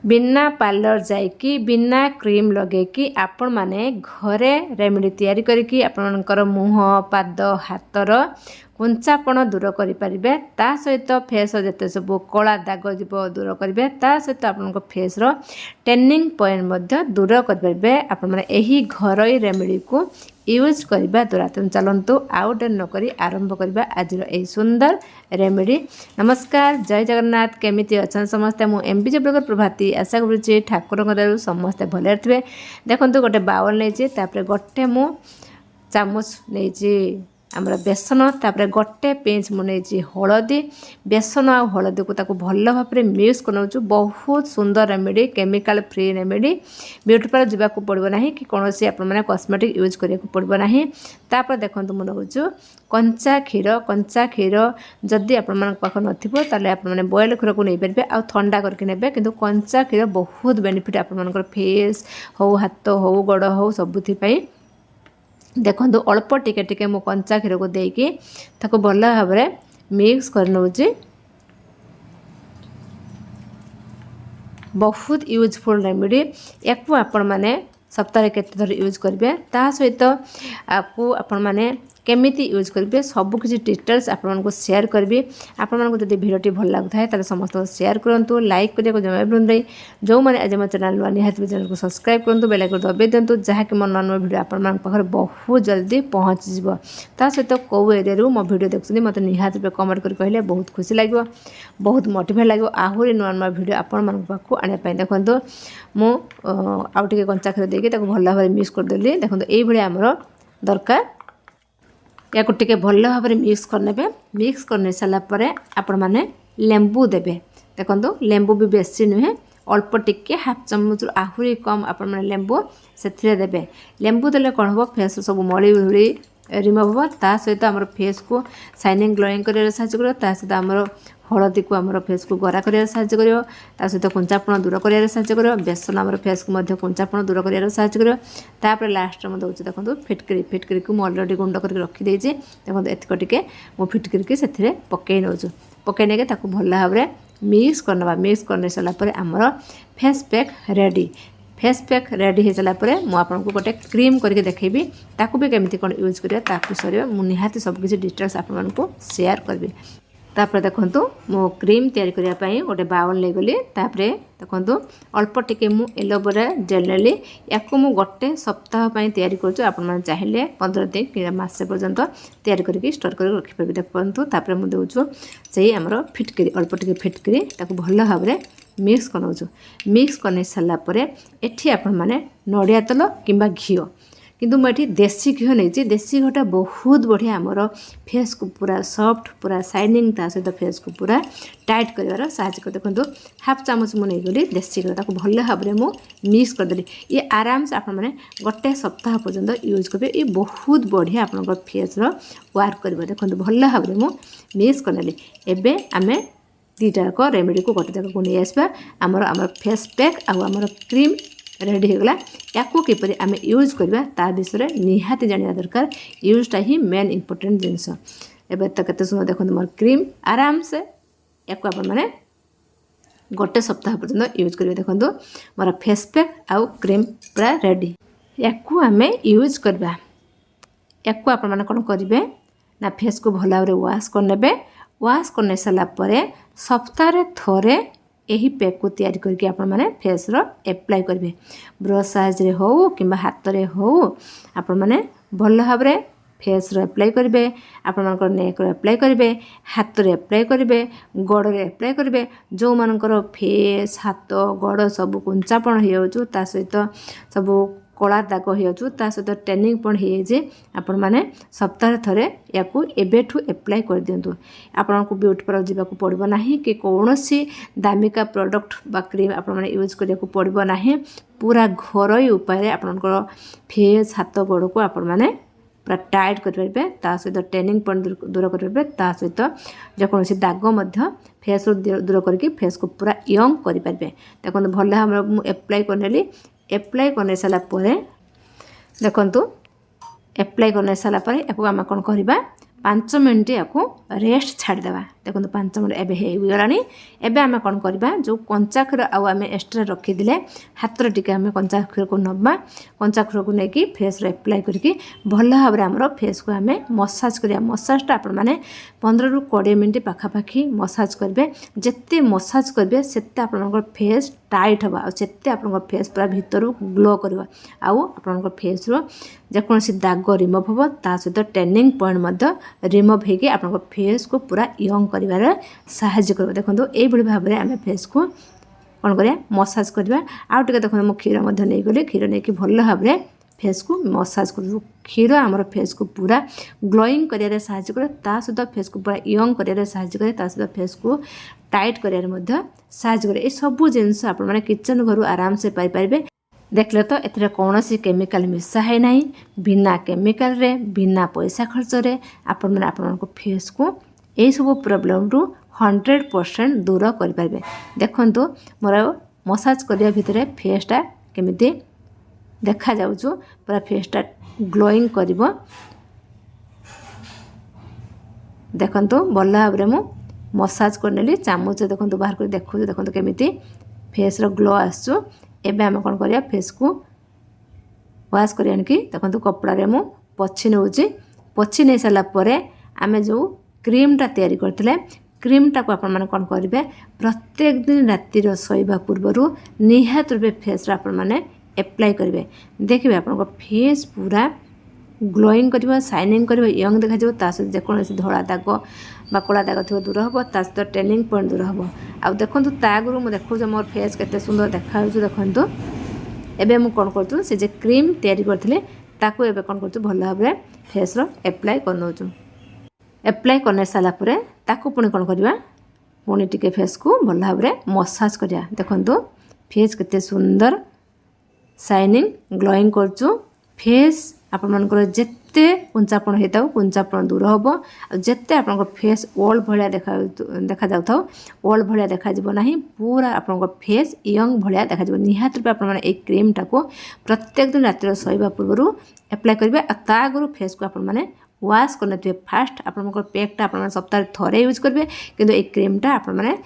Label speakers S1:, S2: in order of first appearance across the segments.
S1: बिना पार्लर जाइकी बिना क्रीम लगेकी आपण माने घरे रेमेडी तैयारी करिकी आपणकर मुह पाद हातर कुंचापण दूर करें ता सहित फेस जिते सब कला दाग जीव दूर करेंगे ता सहित आपण फेस टेनिंग पॉइंट दूर करेंगे आपण मैंने यही घरोई रेमेडी को यूज करने द्वारा। तेणु चलतु आउ डेर नक आरंभ करवा आज यही सुंदर रेमेडी। नमस्कार, जय जगन्नाथ। केमिति अच्छा समस्ते मु एमबीजे ब्लॉगर प्रभाती आशा करुँचे ठाकुर दयालु समस्ते भले थे। देखो गोटे बाउल नहीं गोटे मु चामच नहीं आमर बेसन तापर गोटे पिंच मुझे हलदी बेसन आ हलदी को ताको भल भाव में मिक्स कर बहुत सुंदर remedy chemical free remedy. Beauty parlour जावाक पड़ो ना कि कौन सी आपने कॉस्मेटिक यूज करा पड़ो ना। तापर देखो मुझे नौचु कंचा क्षीर जदि आपण पाख नथिबो ताले आपण माने बॉयल क्षीर को नहीं पारे आ ठंडा करके नेबे किंतु कंचा क्षीर बहुत बेनिफिट आपण फेस हो हाथ हो गोड़ हो सबुथि पई। देखो अल्प टिके टिके मु कंचा क्षीर को देकी ताको भल भाव में मिक्स कर नौची। बहुत यूजफुल रेमेडी याकू आपण माने सप्ताह केते थर यूज करेंगे ता सहित आपको आपण माने केमिति यूज करेंगे सबकि डिटेल्स आपको शेयर करी। आपको जब भिडियोटी भल लगता है ताले समस्त शेयर करूँ लाइक करने को जमा भूल नहीं। जो मैंने आज मो चैनल नुआ निहाती चैनल को सब्सक्राइब करूँ बेल आइकन दबाई दिंतु जहाँकि मो नुआ भिडियो आपण बहुत जल्दी पहुँची ता सहित कौ एरिया मो भिडियो देखुं मत निहाती कमेंट कर कहले बहुत खुशी लगे बहुत मोटिवेट लगे आहरी नुआ नुआ भिडियो आपण पाखु आने। देखो मु आउ टे कंचा क्षीर देके भल भाव मिक्स करदेली। देखो ये आमर दरकार या टे भल भाव में मिक्स करने मिक्स कर सारापर आपण मैंने लेंबू देवे। देखो लेंबू भी बेसी नुहे अल्प टिके हाफ चामच आहरी कम आपण मैंने लेंबू से देवे। लेंबू देले कौन हम फेस सब मली धूली रिमूव हम ता सहित आम फेस को शाइनिंग ग्लोइंग कर साहय कर सहित आमर हलदी को आम फेस को गरा कर साहय कर सहित कुंचापण दूर कर साहय कर बेसन आम फेस को कुंचापण दूर कर साहय कर लास्ट में दूसरी। देखो फिटकरी को मुझे अलरेडी गुंड कर रखीदे। देखो एतिक टिके मु फिटकरी से पकई नौचु पकई नहीं भल भाव में मिक्स करना। मिक्स कर सारापर आमर face pack ready. Face pack ready हो सारापर मुझे गोटे क्रीम करके देखी ताकू भी केमिति कौन यूज करा सर मुझे सबकि डिटेल्स आपको शेयर करी। तापर देखो मो क्रीम तैयारी करने गोटे बाउल ले गली। तापर देखो अल्प टिके मु एलोवेरा जेल नेली याकू मु गोटे सप्ताह तैयारी करूँ। आपण चाहिए 15 दिन कि मासे पर्यंत तैयारी करके स्टोर कर रखिपारे। देखो तापर मु देउछु से आमर फिटकरी अल्प टिके फिटकरी ताकू भल भाव में मिक्स कर मिक्स कर सारापर एठी आपण माने नड़िया तेल किंबा घी किंतु मुझे देसी घी नहीं। देसी घीटा बहुत बढ़िया आमर फेस को पूरा सॉफ्ट पूरा शाइनिंग ता सहित फेस को पूरा टाइट कर साहय कर। देखो हाफ चामच मुझे गली देसी घी भल भाव में मिक्स करदेली। ये आराम से आपने गोटे सप्ताह पर्यंत यूज करेंगे। ये बहुत बढ़िया आप फेस वर्क कर। देखो भल भाव में मिक्स करनेली। एबे आमे दीटाक रेमेडी को गोटे जगह को नहीं आसवा आमर फेस पैक आमर क्रीम रेडी होगला। याकू किपर आम यूज करवा ता विषय निहाती जाना दरकार। यूजटा ही मेन इम्पोर्टेंट जिनस। एबे तो केते सुंदर देखो मोर क्रीम आराम से याकू आप मैंने गोटे सप्ताह पर्यंत यूज करेंगे। देखो मोर फेस पैक आउ क्रीम पूरा रेडी। याकू आम यूज करवा याकू आप मैंने कौन करेंगे ना फेस को भल भाव में वाश करने। वाश कर सारापर सप्ताह थोड़े यही पैक को तैयारी करके आपण माने फेस रो एप्लाई करेंगे। ब्रश साइज हो कि हाथ में हो आपण माने भल भाव में फेस रो एप्लाई करेंगे। आपण नेक रो एप्लाई करेंगे हाथ रे एप्लाई करेंगे गोड़ रे एप्लाई करेंगे। जो मानकर फेस हाथ गोड़ सब कुंचापण हो सहित सब कला दाग हो सहित ट्रेनिंग पण हो आपण माने सप्ताह थरे याकू एबेठू एप्लाई कर दिंतु। आपन को ब्यूटी पार्लर जावाक पड़ो ना कि कौन सी दामिका प्रोडक्ट बा क्रीम आपण माने यूज करिया को पड़ो ना। पूरा घरोई उपाय आपनकर फेस हाथ गोड़ को आपण माने पूरा टाइट करेंगे ता सहित ट्रेनिंग पॉइंट दूर करेंगे ता सहित जेकोसी दाग फेस दूर करके फेस को पूरा यंग करेंगे। देखो भल भाव एप्लाई करनेली। एप्लाई कर सारापर देखु एप्लाई कर सारापर या आम कौन करवा 5 मिनट या रेस्ट छाड़देवा देखो 5 मिनट एवं हो गलानी एवं आम कौन करवा जो कंचा क्षीर आउ आम एक्सट्रा रखीदे हाथ टी आम कंचा क्षीर को नवा कंचा क्षीर को लेकिन फेस एप्लाय करके भल भाव में आमर फेस को आम मसाज करिया मसाजटा आपण मैंने 15 ରୁ 20 मिनट पाखापाखि मसाज करेंगे जिते मसाज करेंगे सेते आपन फेस टाइट हवा आते आप फेस पूरा भीतर ग्लो कर आपण फेस रो जेकोसी दाग रिमूव हम ता सहित टैनिंग पॉइंट रिमूव होगी आप फेस को पूरा यंग कर साहाय्य कर देखो ये भाव में आम फेस को कौन करिया मसाज करवा आउ टे देखो मो क्षीर नहीं गली क्षीर नहीं भल भाव में फेस को मसाज कर क्षीर आमर फेस को पूरा ग्लोइंग कर साहाय्य करे ता सहित फेस को पूरा यंग कर साहाय्य करे ता सहित फेस को टाइट कर साहाय्य करे ये सब जिनस आप किचन घर आराम से पाइपर देखले तो एथिरे कौन सी केमिकल मिसा है नहीं बिना केमिकल रे बिना पैसा खर्च रे आपण फेस को यही सब प्रोब्लेम रु 100% दूर करें देखो मोर मसाज करने भितर फेसटा केमिति देखा जाऊँ पूरा फेसटा ग्लोइंग कर देखो भल भाव में मु मसाज करनेली चामच देखो बाहर कर देखो देखो केमिति फेस रो ग्लो आसु एबे आम कौन करिया फेस को वाश कर देखो कपड़ा मु पोछि नौची पोछि नहीं सारा आम जो क्रीमटा तैयारी करथिले क्रीमटा को आपण माने कौन करेंगे प्रत्येक दिन रातिर शोवा पूर्वर निहात रूपे फेस आपण माने एप्लाय करेंगे देखिए आप फेस पूरा ग्लोइंग कर शाइनिंग कर यंग देखा सहित जेकोसी धला दाग बा कला दाग थो दूर हम ता सहित ट्रेनिंग पॉइंट दूर हम आउ देखो तागुरु मुझे देखो मोर फेस केते सुंदर देखा देखो एबे मु कौन कर जे क्रीम तैयारी करथिले ताको एबे कौन कर भल भाव में फेस रो एप्लाय कर नौचु एप्लाय करने सारा पर ताको पुणी कौन करवा पुणी टिके फेस को भल भाव में मसाज करिया देखो फेस केते सुंदर शाइनिंग ग्लोइंग करचु फेस आपण मानकर जेते कुंचापण होता कुंचापण दूर हम जिते आप फेस ओल्ड भाया देखा जाऊ ओल्ड भाया देखा ना पूरा आप फेस यंग भाया देखा निहात रूपे आप क्रीमटा को प्रत्येक दिन रातिर शोवा पूर्व एप्लाय करेंगे ता आगु फेस को आपने वाश करने फास्ट आप पैकटा आप सप्ताह थरे यूज करेंगे किंतु ये क्रीमटा आपने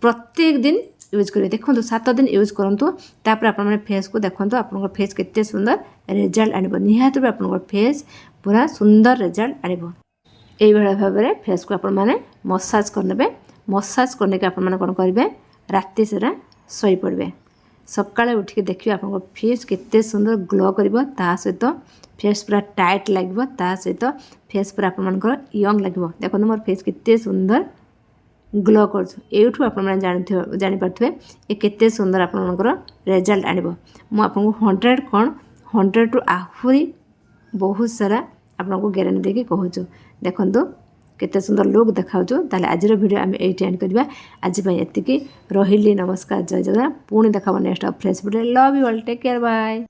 S1: प्रत्येक दिन यूज करेंगे देखो 7 दिन यूज करूँ तापर आप फेस को देखो आप फेस केते सुंदर रिजल्ट आनिबो निहात रूपे आप फेस पूरा सुंदर रिजल्ट आनिबो एई भला भाव में फेस को आपण माने मसाज करने मसाज करने के आपण माने कोन करिवे राति सारा सोई पड़बे सकाळे उठिके देखिए आप फेस केते सुंदर ग्लो करिवो ता सहित फेस पूरा टाइट लागिवो ता सहित फेस पूरा आपण मानकर यंग लागिवो देखो मोर फेस केते सुंदर ग्लो करूँ आप जानी पारे ये केते सुंदर आपंकर रिजल्ट आनिबो मु आपको 100 कौन 100 टू आहरी बहुत सारा आपको गारंटी देके कहूँ देखो केते सुंदर लुक देखा ताले आज वीडियो आम ये एंड करवा आज एति रही नमस्कार जय जगन्नाथ पुणी देखा next fresh video love you all take care bye.